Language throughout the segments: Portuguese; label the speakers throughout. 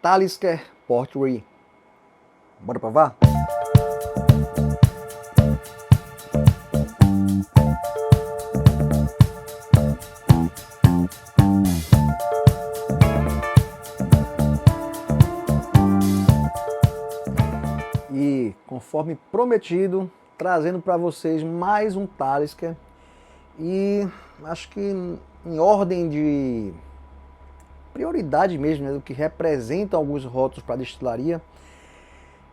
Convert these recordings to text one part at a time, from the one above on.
Speaker 1: Talisker Portre. Bora provar? E conforme prometido, trazendo para vocês mais um Talisker. E acho que em ordem de prioridade mesmo, né, do que representam alguns rótulos para destilaria,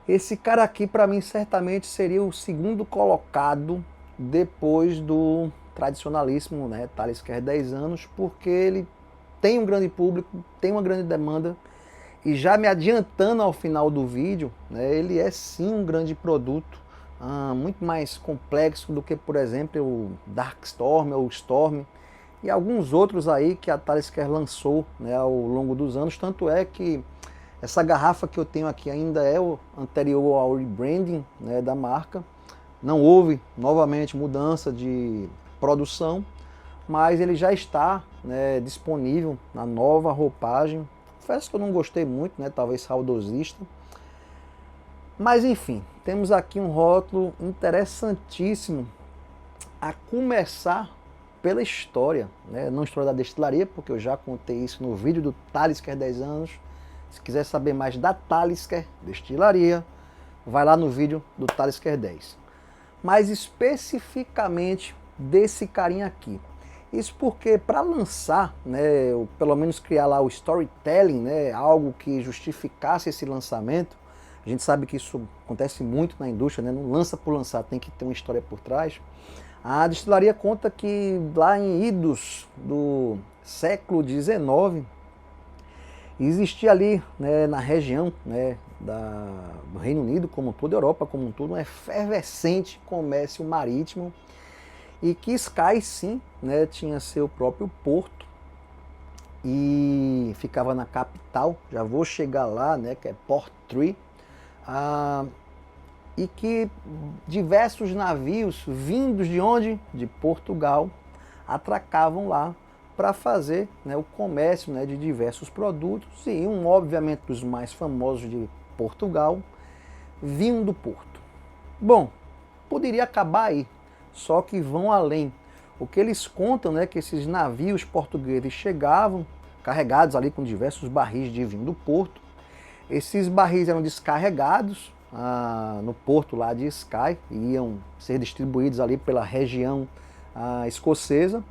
Speaker 1: esse cara aqui para mim certamente seria o segundo colocado depois do tradicionalíssimo, né, Talisker 10 anos, porque ele tem um grande público, tem uma grande demanda, e já me adiantando ao final do vídeo, né, ele é sim um grande produto, muito mais complexo do que, por exemplo, o Dark Storm ou o Storm e alguns outros aí que a Talisker lançou, né, ao longo dos anos. Tanto é que essa garrafa que eu tenho aqui ainda é o anterior ao rebranding, né, da marca. Não houve novamente mudança de produção, mas ele já está, né, disponível na nova roupagem. Confesso que eu não gostei muito, né, talvez saudosista. Mas enfim, temos aqui um rótulo interessantíssimo, a começar pela história, né? Não história da destilaria, porque eu já contei isso no vídeo do Talisker 10 anos. Se quiser saber mais da Talisker destilaria, vai lá no vídeo do Talisker 10. Mas especificamente desse carinha aqui. Isso porque para lançar, né, ou pelo menos criar lá o storytelling, né, algo que justificasse esse lançamento, a gente sabe que isso acontece muito na indústria, né? Não lança por lançar, tem que ter uma história por trás. A destilaria conta que lá em idos do século XIX, existia ali, né, na região, né, do Reino Unido como um todo, Europa como um todo, um efervescente comércio marítimo, e que Skye sim, né, tinha seu próprio porto e ficava na capital. Já vou chegar lá, né, que é Portree. E que diversos navios vindos de onde? De Portugal, atracavam lá para fazer, né, o comércio, né, de diversos produtos, e obviamente dos mais famosos de Portugal, vinho do Porto. Bom, poderia acabar aí, só que vão além. O que eles contam, né, que esses navios portugueses chegavam carregados ali com diversos barris de vinho do Porto. Esses barris eram descarregados no porto lá de Skye, e iam ser distribuídos ali pela região escocesa,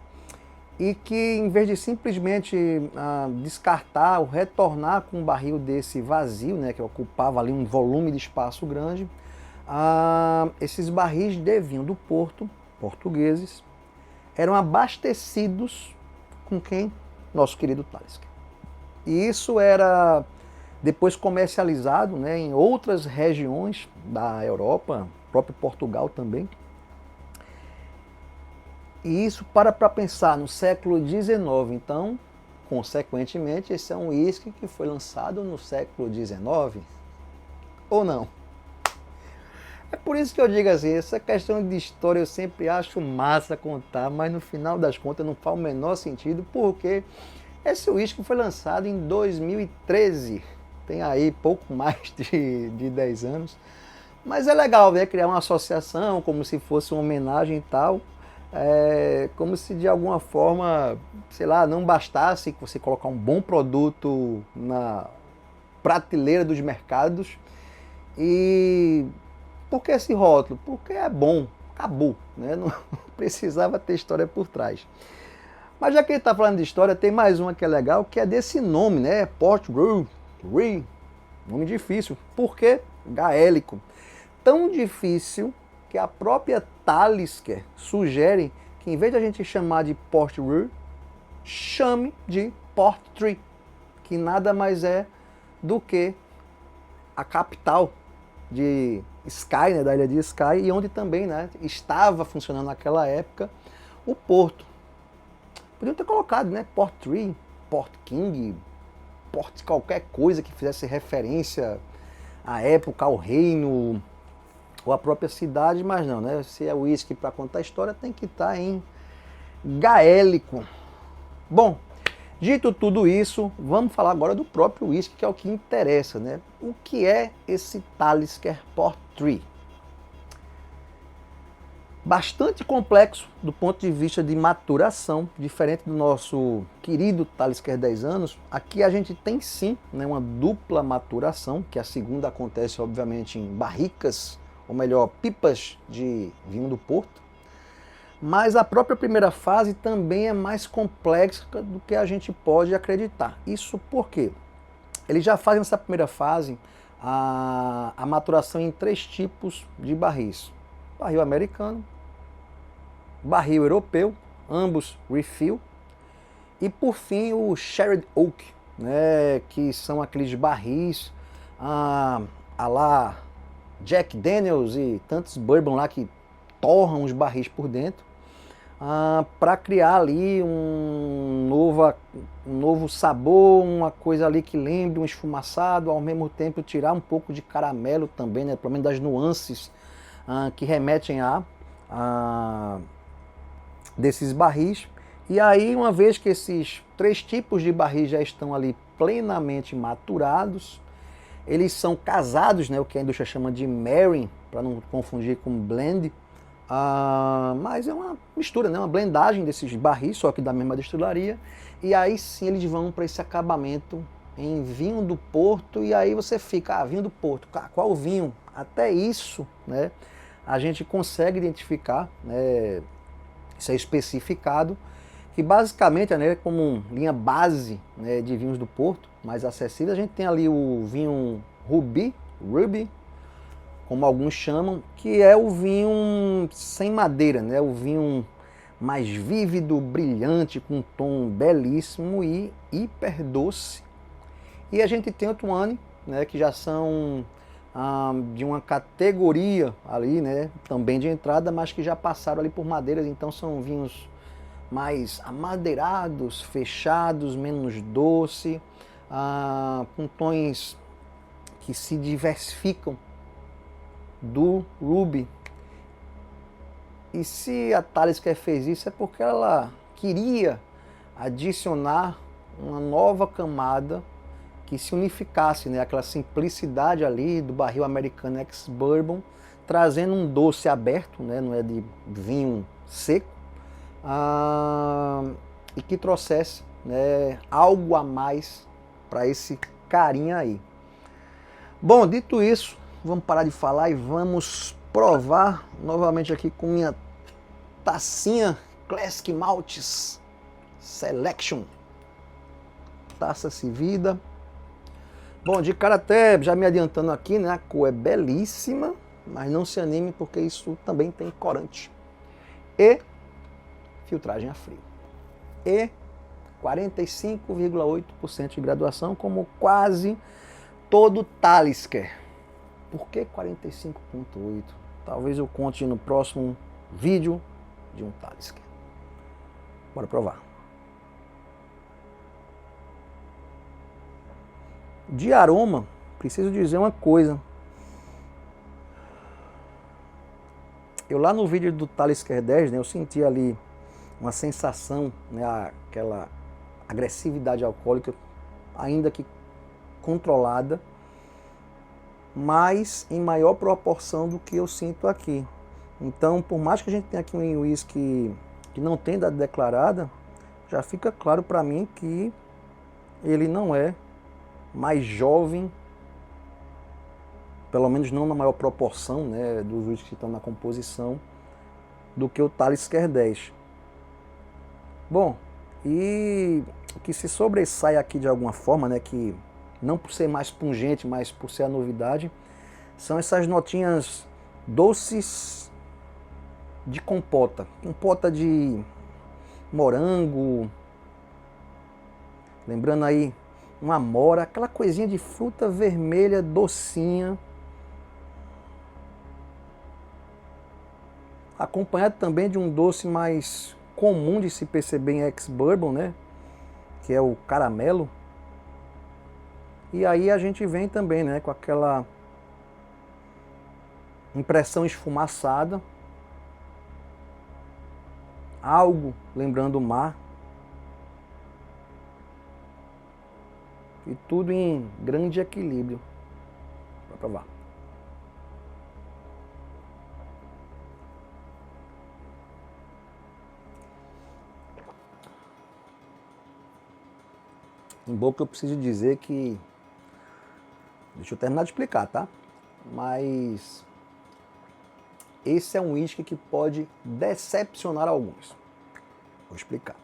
Speaker 1: e que em vez de simplesmente descartar ou retornar com um barril desse vazio, né, que ocupava ali um volume de espaço grande, esses barris de vinho do Porto, portugueses, eram abastecidos com quem? Nosso querido Talisker. E isso era depois comercializado, né, em outras regiões da Europa, próprio Portugal também. E isso para pensar no século XIX, então, consequentemente, esse é um uísque que foi lançado no século XIX, ou não? É por isso que eu digo assim, essa questão de história eu sempre acho massa contar, mas no final das contas não faz o menor sentido, porque esse uísque foi lançado em 2013, tem aí pouco mais de 10 anos, mas é legal, né, criar uma associação como se fosse uma homenagem e tal, como se de alguma forma, sei lá, não bastasse você colocar um bom produto na prateleira dos mercados. E por que esse rótulo? Porque é bom, acabou, né? Não precisava ter história por trás. Mas já que ele está falando de história, tem mais uma que é legal, que é desse nome, né? Portree, nome difícil. Por quê? Gaélico. Tão difícil que a própria Talisker sugere que, em vez de a gente chamar de Portree, chame de Portree, que nada mais é do que a capital de Skye, né, da ilha de Skye, e onde também, né, estava funcionando naquela época o porto. Podiam ter colocado, né, Portree, Port King, Port qualquer coisa que fizesse referência à época, ao reino, ou à própria cidade, mas não, né, se é uísque para contar a história, tem que estar em gaélico. Bom, Dito tudo isso, vamos falar agora do próprio whisky, que é o que interessa, né? O que é esse Talisker Portree? Bastante complexo do ponto de vista de maturação, diferente do nosso querido Talisker 10 anos. Aqui a gente tem sim, né, uma dupla maturação, que a segunda acontece obviamente em barricas, ou melhor, pipas de vinho do Porto. Mas a própria primeira fase também é mais complexa do que a gente pode acreditar. Isso porque eles já fazem nessa primeira fase a maturação em 3 tipos de barris. Barril americano, barril europeu, ambos refill, e por fim o Sherry Oak, né, que são aqueles barris a lá Jack Daniels e tantos bourbon lá que torram os barris por dentro, para criar ali um novo sabor, uma coisa ali que lembre um esfumaçado, ao mesmo tempo tirar um pouco de caramelo também, né, pelo menos das nuances que remetem a desses barris. E aí, uma vez que esses 3 tipos de barris já estão ali plenamente maturados, eles são casados, né, o que a indústria chama de marrying, para não confundir com blend, mas é uma mistura, né, uma blendagem desses barris, só que da mesma destilaria, e aí sim eles vão para esse acabamento em vinho do Porto, e aí você fica, vinho do Porto, qual vinho? Até isso, né, a gente consegue identificar, né, isso é especificado, que basicamente, né, como linha base, né, de vinhos do Porto, mais acessível, a gente tem ali o vinho Ruby, como alguns chamam, que é o vinho sem madeira, né, o vinho mais vívido, brilhante, com um tom belíssimo e hiper doce. E a gente tem o Tuane, né, que já são de uma categoria ali, né, também de entrada, mas que já passaram ali por madeiras, então são vinhos mais amadeirados, fechados, menos doce, com tons que se diversificam do Ruby. E se a Talisker fez isso é porque ela queria adicionar uma nova camada que se unificasse, né, aquela simplicidade ali do barril americano ex-bourbon, trazendo um doce aberto, né, não é de vinho seco, e que trouxesse, né, algo a mais para esse carinha aí. Bom, dito isso, vamos parar de falar e vamos provar novamente aqui com minha tacinha Classic Maltes Selection. Taça servida. Bom, de cara até já me adiantando aqui, né, a cor é belíssima, mas não se anime porque isso também tem corante. E filtragem a frio. E 45,8% de graduação, como quase todo Talisker. Por que 45,8%? Talvez eu conte no próximo vídeo de um Talisker. Bora provar. De aroma, preciso dizer uma coisa. Eu lá no vídeo do Talisker 10, né, eu senti ali uma sensação, né, aquela agressividade alcoólica, ainda que controlada, mas em maior proporção do que eu sinto aqui. Então, por mais que a gente tenha aqui um whisky que não tem data declarada, já fica claro para mim que ele não é mais jovem, pelo menos não na maior proporção, né, dos whiskies que estão na composição, do que o Talisker 10. Bom, e o que se sobressai aqui de alguma forma, né, que não por ser mais pungente, mas por ser a novidade, são essas notinhas doces de compota. Compota de morango, lembrando aí uma amora, aquela coisinha de fruta vermelha docinha, acompanhado também de um doce mais comum de se perceber em ex-bourbon, né, que é o caramelo. E aí a gente vem também, né, com aquela impressão esfumaçada, algo lembrando o mar. e tudo em grande equilíbrio. Para provar. Em boca eu preciso dizer que... Deixa eu terminar de explicar, tá? Mas... esse é um uísque que pode decepcionar alguns. Vou explicar.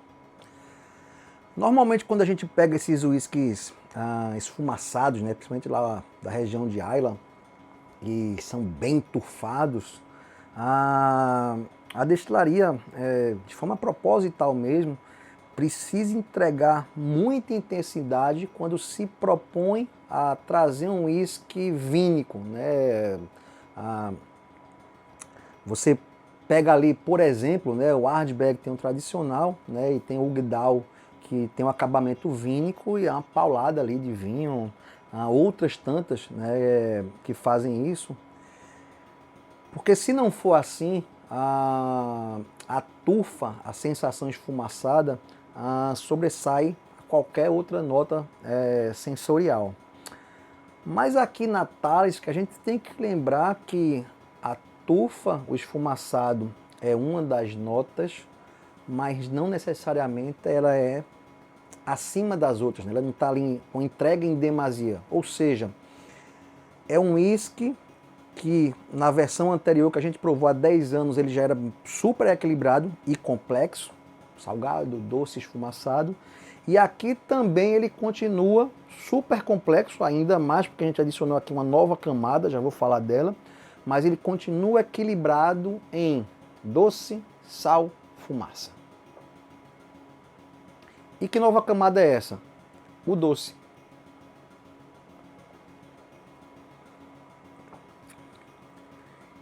Speaker 1: Normalmente quando a gente pega esses uísques esfumaçados, né, principalmente lá da região de Islay, e são bem turfados, a destilaria, de forma proposital mesmo, precisa entregar muita intensidade quando se propõe a trazer um uísque vínico, né? Você pega ali, por exemplo, né, o Ardbeg tem um tradicional, né, e tem o Ugdal, que tem um acabamento vínico e é uma paulada ali de vinho. Há outras tantas, né, que fazem isso. Porque se não for assim, a tufa, a sensação esfumaçada, sobressai qualquer outra nota sensorial. Mas aqui na Talisker a gente tem que lembrar que a tufa, o esfumaçado, é uma das notas, mas não necessariamente ela é acima das outras, né? Ela não está ali com entrega em demasia. Ou seja, é um uísque que na versão anterior que a gente provou há 10 anos ele já era super equilibrado e complexo, salgado, doce, esfumaçado. E aqui também ele continua super complexo, ainda mais porque a gente adicionou aqui uma nova camada, já vou falar dela. Mas ele continua equilibrado em doce, sal, fumaça. E que nova camada é essa? O doce.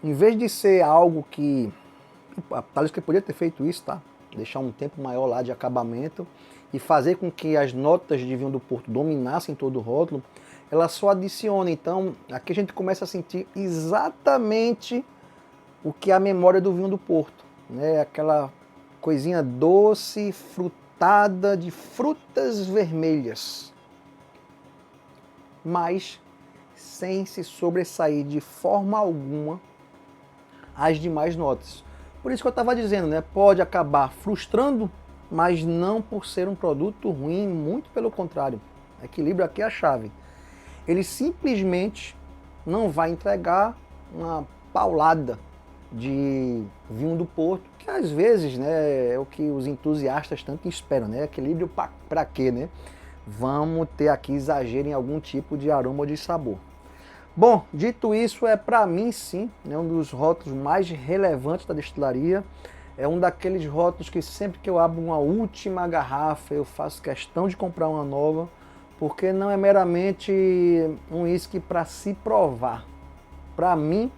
Speaker 1: Em vez de ser algo que... a Talisker poderia ter feito isso, tá? Deixar um tempo maior lá de acabamento e fazer com que as notas de vinho do Porto dominassem todo o rótulo, ela só adiciona. Então, aqui a gente começa a sentir exatamente o que é a memória do vinho do Porto, né? Aquela coisinha doce, frutada, de frutas vermelhas, mas sem se sobressair de forma alguma as demais notas. Por isso que eu estava dizendo, né? Pode acabar frustrando, mas não por ser um produto ruim, muito pelo contrário. Equilíbrio aqui é a chave. Ele simplesmente não vai entregar uma paulada de vinho do Porto, que às vezes, né, é o que os entusiastas tanto esperam, né? Equilíbrio para quê, né? Vamos ter aqui exagero em algum tipo de aroma ou de sabor. Bom, dito isso, para mim sim, é um dos rótulos mais relevantes da destilaria. É um daqueles rótulos que sempre que eu abro uma última garrafa, eu faço questão de comprar uma nova, porque não é meramente um uísque para se provar. Para mim,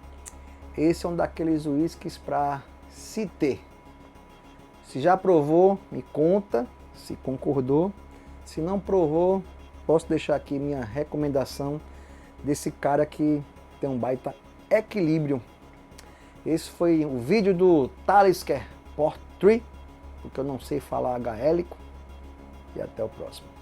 Speaker 1: esse é um daqueles uísques para se ter. Se já provou, me conta, se concordou. Se não provou, posso deixar aqui minha recomendação desse cara que tem um baita equilíbrio. Esse foi o vídeo do Talisker Port 3, porque eu não sei falar gaélico. E até o próximo.